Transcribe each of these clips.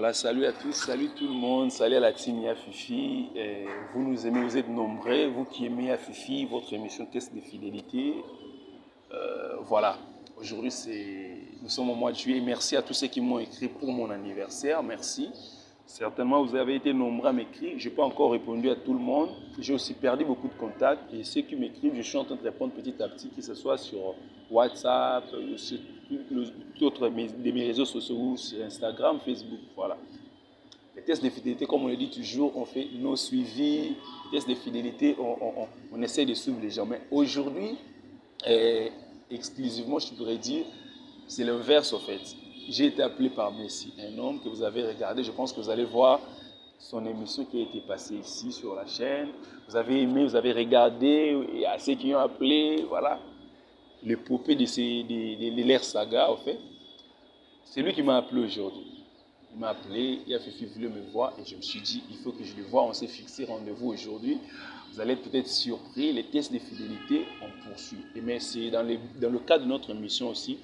Voilà, salut à tous, salut tout le monde, salut à la team Yafifi. Vous nous aimez, vous êtes nombreux, vous qui aimez Yafifi, votre émission Test de fidélité. Voilà, aujourd'hui nous sommes au mois de juillet. Merci à tous ceux qui m'ont écrit pour mon anniversaire, merci. Certainement, vous avez été nombreux à m'écrire. Je n'ai pas encore répondu à tout le monde. J'ai aussi perdu beaucoup de contacts. Et ceux qui m'écrivent, je suis en train de répondre petit à petit, que ce soit sur WhatsApp, sur d'autres de mes réseaux sociaux, sur Instagram, Facebook. Voilà. Les tests de fidélité, comme on le dit toujours, on fait nos suivis. Les tests de fidélité, on essaie de suivre les gens. Mais aujourd'hui, exclusivement, je pourrais dire, c'est l'inverse en fait. J'ai été appelé par Messi, un homme que vous avez regardé. Je pense que vous allez voir son émission qui a été passée ici sur la chaîne. Vous avez aimé, vous avez regardé. Il y a ceux qui ont appelé, voilà. L'épopée de l'ère saga, en fait. C'est lui qui m'a appelé aujourd'hui. Il m'a appelé, il a fait voulait me voir et je me suis dit, il faut que je le voie. On s'est fixé rendez-vous aujourd'hui. Vous allez être peut-être surpris. Les tests de fidélité, on poursuit. Et mais c'est dans le cadre de notre mission aussi,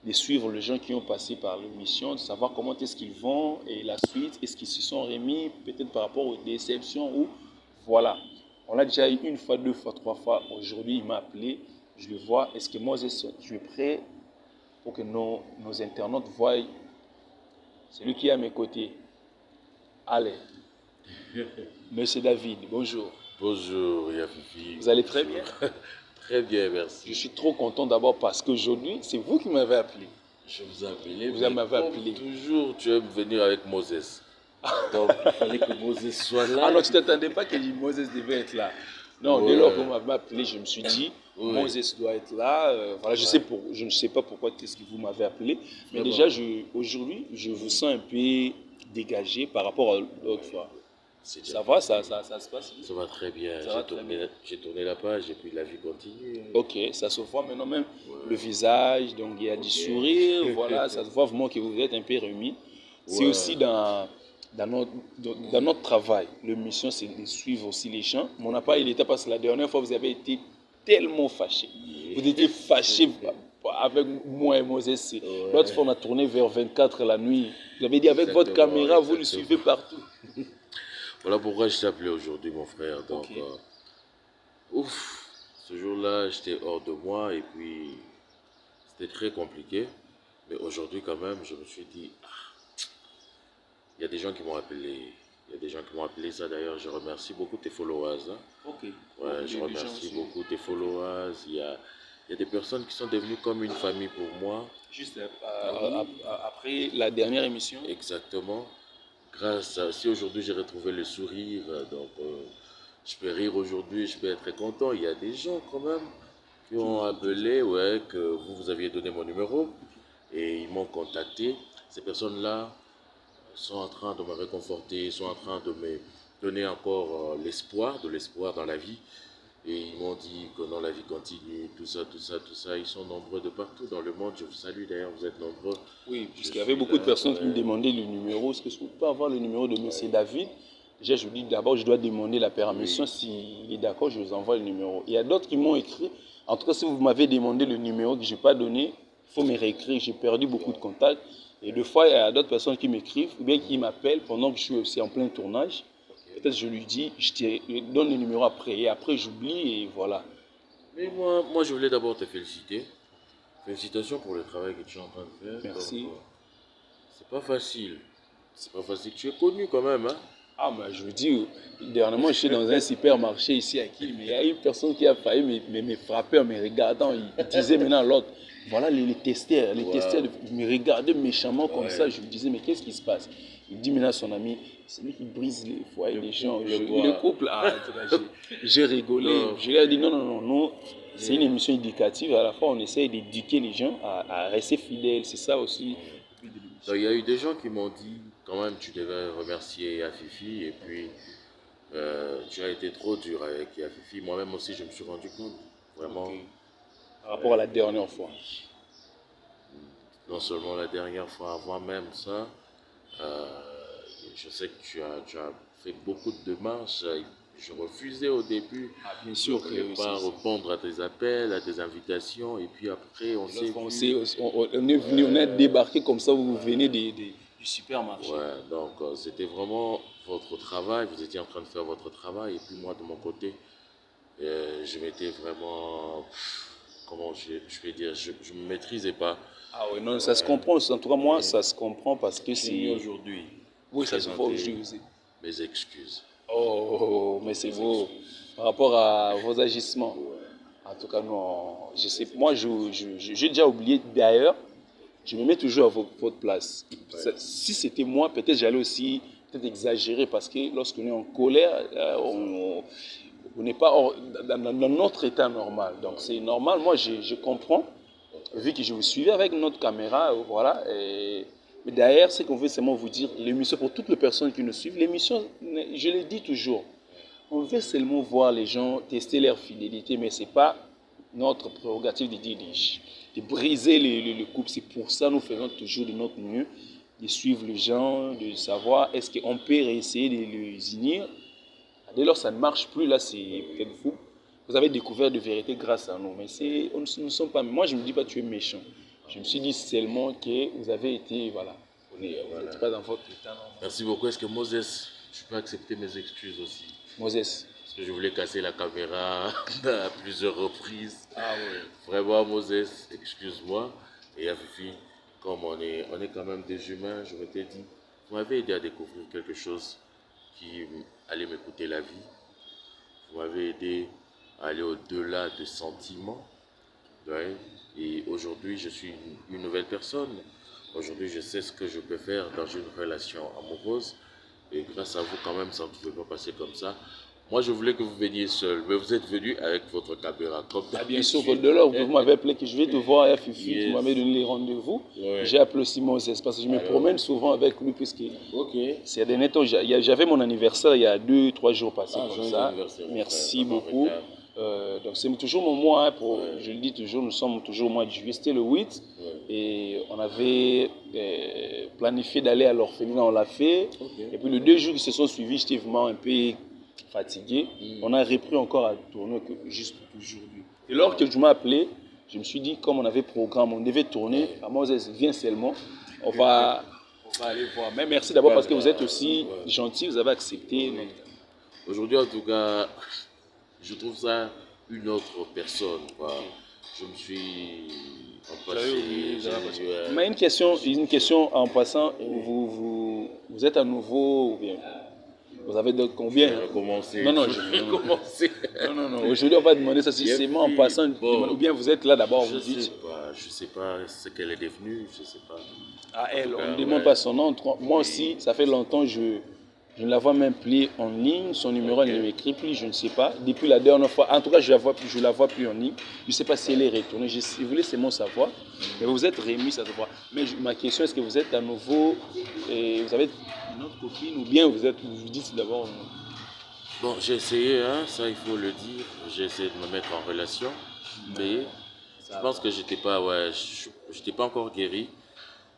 de suivre les gens qui ont passé par l'émission, de savoir comment est-ce qu'ils vont et la suite, est-ce qu'ils se sont remis, peut-être par rapport aux déceptions ou voilà. On l'a déjà eu une fois, deux fois, trois fois. Aujourd'hui, il m'a appelé, je le vois. Est-ce que moi, je suis prêt pour que nos internautes voient celui qui est à mes côtés? Allez, Monsieur David, bonjour. Bonjour Yafifi. Vous allez très bien? Très bien, merci. Je suis trop content d'abord parce qu'aujourd'hui, c'est vous qui m'avez appelé. Je vous ai appelé. Vous m'avez appelé. Toujours, tu aimes venir avec Moses. Donc, il fallait que Moses soit là. Ah non, tu ne t'attendais pas que Moses devait être là. Non, dès lors qu'on m'avait appelé, je me suis dit, Moses doit être là. Voilà, je ne sais pas pourquoi qu'est-ce que vous m'avez appelé. Mais déjà, aujourd'hui, je vous sens un peu dégagé par rapport à l'autre fois. Ça va, ça se passe? Ça va très bien. J'ai tourné la page et puis la vie continue. Ok, ça se voit maintenant même le visage, donc il y a du sourire, voilà, ça se voit vraiment que vous êtes un peu remis. C'est aussi dans notre travail, la mission c'est de suivre aussi les gens. Mon appel il était parce que la dernière fois vous avez été tellement fâché. Vous étiez fâché avec moi et Moses. L'autre fois on a tourné vers 24 la nuit. Vous avez dit avec votre caméra, vous le suivez partout. Voilà pourquoi je t'ai appelé aujourd'hui, mon frère. Donc, ce jour-là, j'étais hors de moi et puis c'était très compliqué. Mais aujourd'hui, quand même, je me suis dit, il y a des gens qui m'ont appelé. Il y a des gens qui m'ont appelé. Ça, d'ailleurs, je remercie beaucoup tes followers. Hein. Ok. Ouais, je remercie beaucoup tes followers. Il y a des personnes qui sont devenues comme une famille pour moi. Juste après la dernière émission. Exactement. Grâce à, si aujourd'hui j'ai retrouvé le sourire, donc je peux rire aujourd'hui, je peux être très content. Il y a des gens quand même qui ont appelé, que vous aviez donné mon numéro et ils m'ont contacté. Ces personnes-là sont en train de me réconforter, sont en train de me donner encore de l'espoir dans la vie. Et ils m'ont dit que non, la vie continue, tout ça. Ils sont nombreux de partout dans le monde. Je vous salue d'ailleurs, vous êtes nombreux. Oui, puisqu'il y avait beaucoup de personnes qui me demandaient le numéro. Est-ce que je peux avoir le numéro de M. David? Déjà, je vous dis d'abord, je dois demander la permission. S'il est d'accord, je vous envoie le numéro. Il y a d'autres qui m'ont écrit. En tout cas, si vous m'avez demandé le numéro que je n'ai pas donné, il faut me réécrire. J'ai perdu beaucoup de contacts. Et deux fois, il y a d'autres personnes qui m'écrivent ou bien qui m'appellent pendant que je suis aussi en plein tournage. Peut-être je lui dis, je te donne le numéro après. Et après, j'oublie et voilà. Mais moi, je voulais d'abord te féliciter. Félicitations pour le travail que tu es en train de faire. Merci. C'est pas facile. C'est pas facile. Tu es connu quand même, hein? Ah, mais je vous dis, dernièrement, je suis dans un supermarché ici à Kiel, mais il y a une personne qui a failli me frapper en me regardant. Il disait maintenant à l'autre, voilà les testeurs. Les testeurs me regardaient méchamment comme ça. Je me disais, mais qu'est-ce qui se passe? Il dit maintenant à son ami, c'est lui qui brise les foyers des gens. Le couple, j'ai rigolé. Je lui ai dit, non. C'est une émission éducative. À la fois, on essaie d'éduquer les gens à rester fidèles. C'est ça aussi. Donc, il y a eu des gens qui m'ont dit, quand même, tu devais remercier Yafifi. Et puis, tu as été trop dur avec Yafifi. Moi-même aussi, je me suis rendu compte. Vraiment. Par rapport à la dernière fois. Non seulement la dernière fois, avant même ça. Je sais que tu as fait beaucoup de démarches. Je refusais au début. Bien sûr que je ne pas répondre à tes appels, à tes invitations. Et puis après, on est venu, on a débarqué comme ça. Vous venez Du supermarché. Ouais, donc c'était vraiment votre travail, vous étiez en train de faire votre travail, et puis moi de mon côté, je m'étais vraiment, comment je vais dire, je ne me maîtrisais pas. Ah oui, non, ça se comprend. En tout cas, moi, ça se comprend parce que J'ai mis c'est... aujourd'hui Oui, ça se voit présenter aujourd'hui. mes excuses. Oh, mais c'est Mes beau. excuses. Par rapport à vos agissements. En tout cas, non. Je sais, moi, j'ai déjà oublié. D'ailleurs, je me mets toujours à votre place. Si c'était moi, peut-être j'allais aussi peut-être exagérer parce que lorsqu'on est en colère, on n'est pas dans notre état normal. Donc c'est normal. Moi, je comprends. Vu que je vous suivais avec notre caméra, voilà. Mais derrière, ce qu'on veut seulement vous dire, l'émission, pour toutes les personnes qui nous suivent, l'émission, je le dis toujours, on veut seulement voir les gens tester leur fidélité, mais ce n'est pas notre prérogative de dire de briser le couple. C'est pour ça que nous faisons toujours de notre mieux, de suivre les gens, de savoir est-ce qu'on peut réessayer de les unir. Dès lors, ça ne marche plus, là, c'est peut-être vous. Vous avez découvert de vérité grâce à nous. Mais nous ne sommes pas. Moi, je ne me dis pas que tu es méchant. Je me suis dit seulement que vous avez été, voilà. Vous n'êtes pas dans votre état normal. Merci beaucoup. Est-ce que Moses, tu peux accepter mes excuses aussi? Moses. Parce que je voulais casser la caméra à plusieurs reprises. Ah oui. Vraiment, Moses, excuse-moi. Et Afifi, comme on est quand même des humains, je m'étais dit, vous m'avez aidé à découvrir quelque chose qui allait me coûter la vie. Vous m'avez aidé à aller au-delà des sentiments. Ouais. Et aujourd'hui, je suis une nouvelle personne. Aujourd'hui, je sais ce que je peux faire dans une relation amoureuse. Et grâce à vous, quand même, ça ne pouvait pas passer comme ça. Moi, je voulais que vous veniez seul, mais vous êtes venu avec votre caméra. Comme bien sûr, de là, vous m'avez appelé que je vais te voir à Fifi, yes. Vous m'avez donné les rendez-vous. Ouais. J'ai appelé aussi Moses parce que je me promène souvent avec lui puisque c'est des derniers temps. J'avais mon anniversaire il y a 2-3 jours passés comme ça. Merci beaucoup. Donc c'est toujours mon mois, hein, je le dis toujours, nous sommes toujours au mois de juillet, c'était le 8 et on avait planifié d'aller à l'orphelinat, on l'a fait. Et puis les 2 jours qui se sont suivis, j'étais vraiment un peu fatigué. On a repris encore à tourner juste aujourd'hui. Et lors que je m'ai appelé, je me suis dit, comme on avait programme, on devait tourner, à Moses vient seulement, on va aller voir. Mais merci d'abord parce que vous êtes aussi gentil, vous avez accepté. Aujourd'hui en tout cas, je trouve ça une autre personne. Quoi. Je me suis Mais une question en passant, vous êtes à nouveau ou bien vous avez de combien? Recommencer. Non, je vais recommencer. Non. Aujourd'hui, on va demander ça si c'est moi en passant. Bon, ou bien vous êtes là d'abord, vous dites. Je sais pas ce qu'elle est devenue, je sais pas. Ah, elle, on ne demande pas son nom. Moi aussi, ça fait longtemps, je ne la vois même plus en ligne. Son numéro, elle ne m'écrit plus, je ne sais pas. Depuis la dernière fois, en tout cas, je ne la vois plus en ligne. Je ne sais pas si elle est retournée. Je voulais seulement savoir. Mais vous êtes remis, ça se voit. Mais ma question, est-ce que vous êtes à nouveau et vous avez une autre copine ou bien vous dites d'abord. Bon, j'ai essayé, hein, ça il faut le dire. J'ai essayé de me mettre en relation, mais je pense que j'étais pas encore guéri.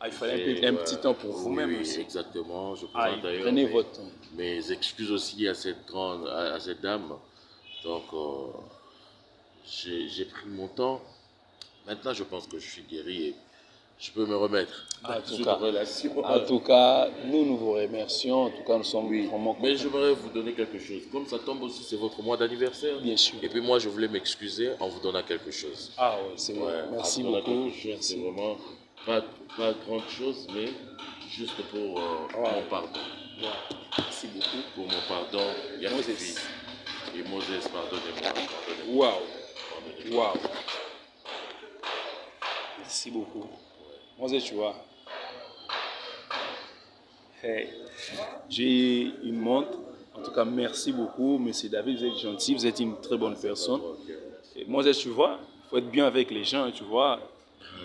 Ah, il fallait un petit temps pour vous-même aussi. Exactement. Je présente d'ailleurs prenez votre temps. Mes excuses aussi à cette dame. Donc, j'ai pris mon temps. Maintenant, je pense que je suis guéri et je peux me remettre dans une relation. En tout cas, nous vous remercions. En tout cas, nous sommes vraiment contents. Mais j'aimerais vous donner quelque chose. Comme ça tombe aussi, c'est votre mois d'anniversaire. Bien sûr. Et puis moi, je voulais m'excuser en vous donnant quelque chose. Ah oui, c'est vrai. Merci beaucoup. C'est vraiment pas grande chose, mais juste pour mon pardon. Merci beaucoup. Pour mon pardon, il y a Moses. Et Moses, pardonnez-moi. Waouh. Merci beaucoup. Moses, tu vois. Hey. J'ai une montre. En tout cas, merci beaucoup. Monsieur David, vous êtes gentil. Vous êtes une très bonne personne. Et Moses, tu vois, il faut être bien avec les gens, tu vois.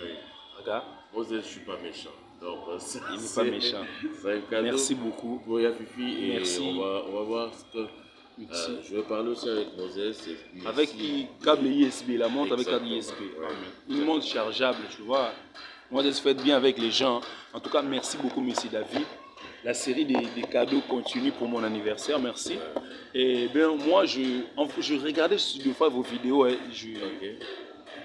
Oui. Regarde. Moses, je ne suis pas méchant. Donc, il n'est pas méchant. C'est un cadeau. Merci beaucoup. Pour Yafifi. Et merci. On va voir ce que... je vais parler aussi avec Moses. Avec câble ISB, la montre avec câble ISB. Une montre chargeable, tu vois. Moses, faites bien avec les gens. En tout cas, merci beaucoup, monsieur David. La série des cadeaux continue pour mon anniversaire, merci. Et bien, moi, je regardais deux fois vos vidéos.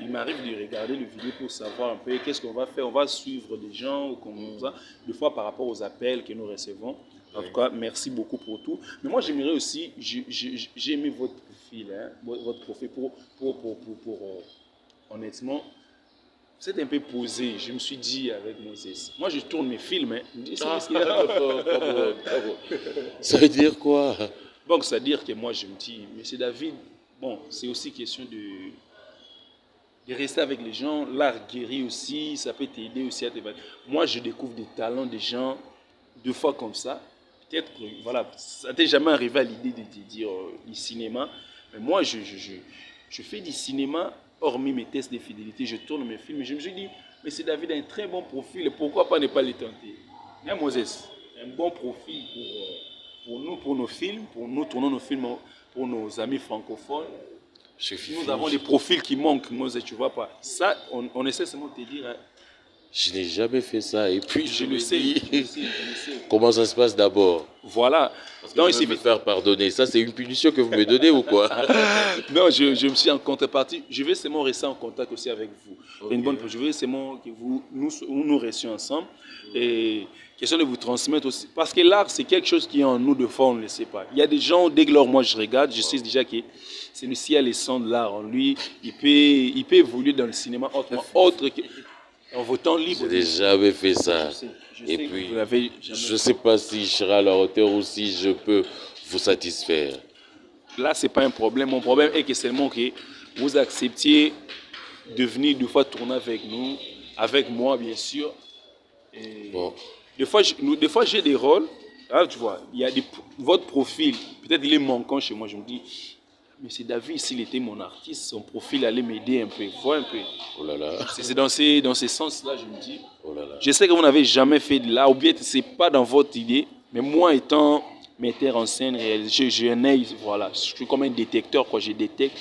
il m'arrive de regarder les vidéos pour savoir un peu qu'est-ce qu'on va faire. On va suivre des gens, comme ça, des fois par rapport aux appels que nous recevons. En tout cas, merci beaucoup pour tout. Mais moi, j'aimerais aussi, j'ai aimé votre profil, hein, votre profil honnêtement, vous êtes un peu posé. Je me suis dit avec Moses, moi je tourne mes films, hein. Je me dis, Ça veut dire quoi? donc, c'est-à-dire que moi je me dis, mais c'est David, bon, c'est aussi question de rester avec les gens. L'art guérit aussi, ça peut t'aider aussi à t'évader. Moi, je découvre des talents des gens deux fois comme ça. Peut-être que, voilà, ça t'est jamais arrivé à l'idée de te dire du cinéma. Mais moi, je fais du cinéma, hormis mes tests de fidélité, je tourne mes films. Et je me suis dit, mais c'est David a un très bon profil, pourquoi pas ne pas le tenter? Hein, Moses, un bon profil pour nous, pour nos films, pour nous tournons nos films pour nos amis francophones. Nous avons des profils qui manquent, Moses, tu vois pas. Ça, on essaie seulement de te dire. Hein, je n'ai jamais fait ça. Et puis, je le sais. Comment ça se passe d'abord? Voilà. Donc, il me faire pardonner. Ça, c'est une punition que vous me donnez ou quoi? Non, je me suis en contrepartie. Je vais seulement rester en contact aussi avec vous. Okay. Je veux seulement que nous restions ensemble. Et question de vous transmettre aussi. Parce que l'art, c'est quelque chose qui est en nous de fois, on ne le sait pas. Il y a des gens, dès que moi je regarde, je sais déjà que celui-ci a les sons de l'art en lui. Il peut évoluer dans le cinéma autre que... En votant libre. Je n'ai jamais fait ça. Et puis, je ne sais pas si je serai à la hauteur ou si je peux vous satisfaire. Là, ce n'est pas un problème. Mon problème est que seulement que vous acceptiez de venir deux fois tourner avec nous, avec moi, bien sûr. Et bon. Des fois, j'ai des rôles. Là, tu vois, il y a votre profil, peut-être il est manquant chez moi. Je me dis, mais c'est David, s'il était mon artiste, son profil allait m'aider un peu. Vois un peu. Oh là là. C'est dans ces sens-là, je me dis. Oh là là. Je sais que vous n'avez jamais fait de là, ou bien ce n'est pas dans votre idée, mais moi étant metteur en scène, j'ai un œil, voilà. Je suis comme un détecteur, quand je détecte,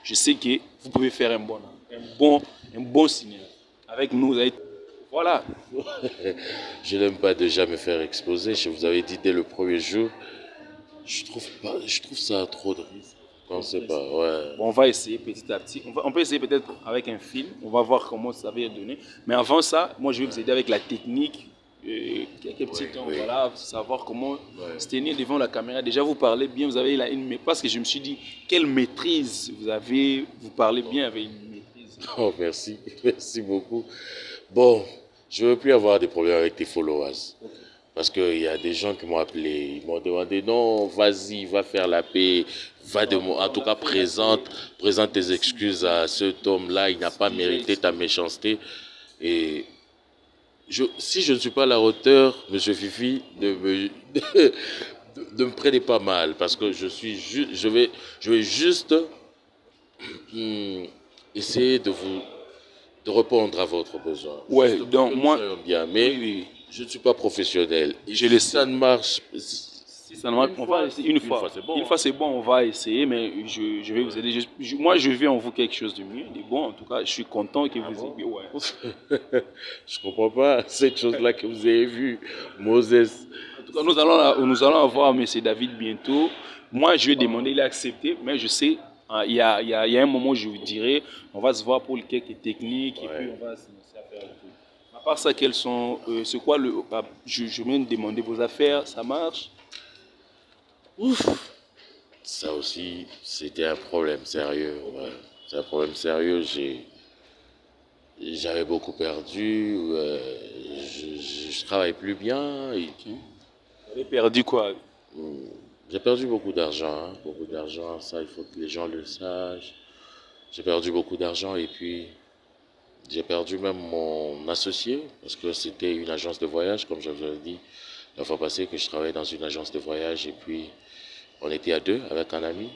je sais que vous pouvez faire un bon cinéma. Avec nous, vous allez... Voilà. Je n'aime pas déjà me faire exposer. Je vous avais dit dès le premier jour, je trouve ça trop de risques. On ne sait pas, ouais. Bon, on va essayer petit à petit. On peut essayer peut-être avec un film. On va voir comment ça va donner. Mais avant ça, moi, je vais vous aider avec la technique. Quelques petits temps, voilà, savoir comment se tenir devant la caméra. Déjà, vous parlez bien, vous avez une... Parce que je me suis dit, quelle maîtrise vous avez. Vous parlez bien avec une maîtrise. Oh, merci. Merci beaucoup. Bon, je ne veux plus avoir des problèmes avec tes followers. Okay. Parce qu'il y a des gens qui m'ont appelé, ils m'ont demandé, non, vas-y, va faire la paix, en tout cas, présente tes excuses à cet homme-là, il n'a pas mérité ta méchanceté. Et si je ne suis pas à la hauteur, M. Fifi, ne me prenez pas mal, parce que je vais juste essayer de répondre à votre besoin. Ouais, donc moi, bien, mais oui. Je ne suis pas professionnel. Ça ne marche. Si ça ne marche, on va essayer une fois. Une fois, c'est bon, on va essayer, mais je vais vous aider. Moi, je veux en vous quelque chose de mieux, de bon. En tout cas, je suis content que vous ayez. Ouais. Je ne comprends pas cette chose-là que vous avez vue, Moses. En tout cas, nous allons avoir M. David bientôt. Moi, je vais demander, il a accepté, mais je sais. Il y a un moment où je vous dirai, on va se voir pour quelques techniques et puis on va se lancer à faire le truc. À part ça, c'est quoi je viens de demander vos affaires, ça marche? Ouf. Ça aussi, c'était un problème sérieux. Ouais. C'est un problème sérieux. J'avais beaucoup perdu. Je travaille plus bien. Vous avez perdu quoi? J'ai perdu beaucoup d'argent, ça il faut que les gens le sachent. J'ai perdu beaucoup d'argent et puis j'ai perdu même mon associé parce que c'était une agence de voyage, comme je vous l'ai dit la fois passée que je travaillais dans une agence de voyage et puis on était à deux avec un ami,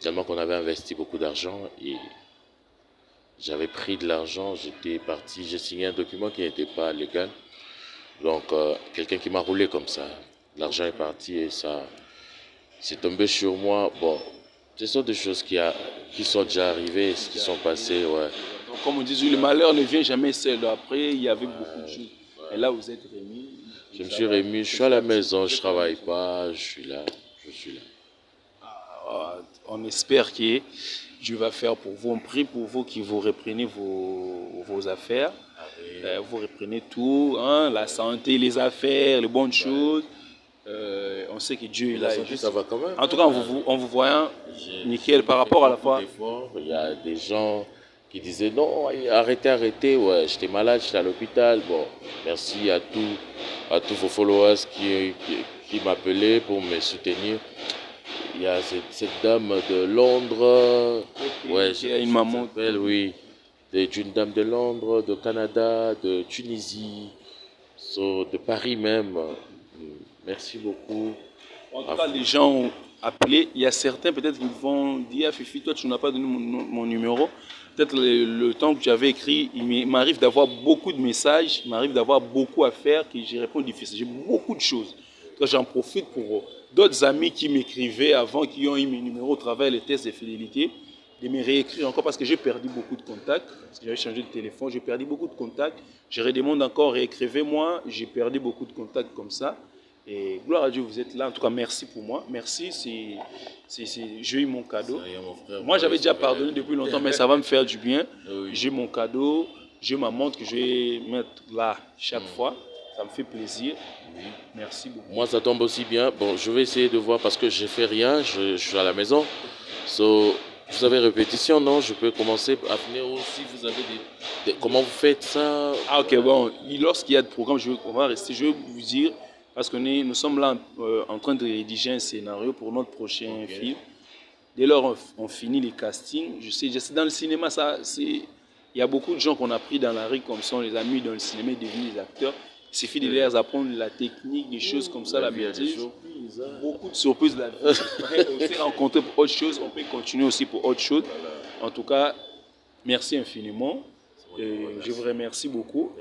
tellement qu'on avait investi beaucoup d'argent et j'avais pris de l'argent, j'étais parti, j'ai signé un document qui n'était pas légal, donc quelqu'un qui m'a roulé comme ça. L'argent est parti et ça c'est tombé sur moi. Bon, ce sont des choses qui sont déjà arrivées, qui sont passées, ouais. Donc, comme on dit, le malheur ne vient jamais seul. Après, il y avait beaucoup de choses. Et là, vous êtes remis. Je me suis remis, je suis à la maison, je ne travaille pas, je suis là. On espère que Dieu va faire pour vous. On prie pour vous qui vous reprenez vos affaires. Vous reprenez tout, hein, la santé, les affaires, les bonnes choses. On sait que Dieu est là. La santé, ça va quand même. En tout cas, en vous voyant nickel par rapport à la foi. Il y a des gens qui disaient non, arrêtez, ouais, j'étais malade, j'étais à l'hôpital. Bon, merci à tous vos followers qui m'appelaient pour me soutenir. Il y a cette dame de Londres, ouais, il y a une maman. Oui, une dame de Londres, de Canada, de Tunisie, de Paris même. Merci beaucoup. En tout cas, les gens ont appelé. Il y a certains peut-être qui vont dire ah, Fifi, toi tu n'as pas donné mon numéro. Peut-être le temps que j'avais écrit, il m'arrive d'avoir beaucoup de messages, il m'arrive d'avoir beaucoup à faire, que j'y réponds difficile. J'ai beaucoup de choses. J'en profite pour d'autres amis qui m'écrivaient avant, qui ont eu mes numéros au travers les tests de fidélité, de me réécrire encore parce que j'ai perdu beaucoup de contacts, parce que j'avais changé de téléphone, j'ai perdu beaucoup de contacts. Je redemande encore, réécrivez-moi, j'ai perdu beaucoup de contacts comme ça. Et gloire à Dieu, vous êtes là. En tout cas, merci pour moi. Merci, j'ai eu mon cadeau. Moi, j'avais déjà pardonné depuis longtemps, mais ça va me faire du bien. Oui. J'ai mon cadeau, j'ai ma montre que je vais mettre là chaque fois. Ça me fait plaisir. Oui. Merci beaucoup. Moi, ça tombe aussi bien. Bon, je vais essayer de voir parce que je ne fais rien. Je suis à la maison. Vous avez répétition, non? Je peux commencer à venir aussi. Vous avez comment vous faites ça? Ah, ok, bon. Lorsqu'il y a des programmes, on va rester. Je vais vous dire, parce que nous sommes là en train de rédiger un scénario pour notre prochain film. Dès lors, on finit les castings. Je sais dans le cinéma, il y a beaucoup de gens qu'on a pris dans la rue, comme ça, les amis dans le cinéma, devenus des acteurs. Il suffit de leur apprendre la technique, des choses comme ça, la maîtrise. Beaucoup de surprises. On s'est rencontrés pour autre chose, on peut continuer aussi pour autre chose. En tout cas, merci infiniment. Je vous remercie beaucoup.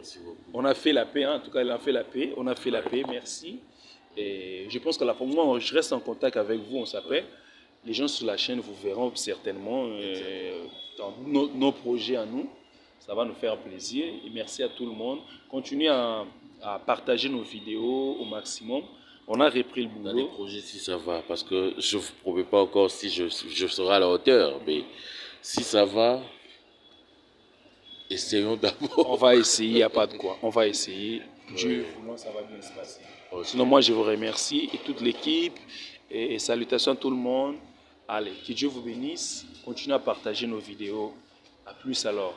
On a fait la paix, hein. En tout cas, il a fait la paix. On a fait la paix, merci. Et je pense que là, pour moi, je reste en contact avec vous, on s'appelle. Les gens sur la chaîne vous verront certainement dans nos projets à nous. Ça va nous faire plaisir. Et merci à tout le monde. Continuez à partager nos vidéos au maximum. On a repris le boulot. Dans les projets, si ça va, parce que je ne vous promets pas encore si je serai à la hauteur, mais si ça va, essayons d'abord. On va essayer, il n'y a pas de quoi. On va essayer. Dieu voulant, ça va bien se passer. Okay. Sinon, moi, je vous remercie et toute l'équipe. Et salutations à tout le monde. Allez, que Dieu vous bénisse. Continuez à partager nos vidéos. À plus alors.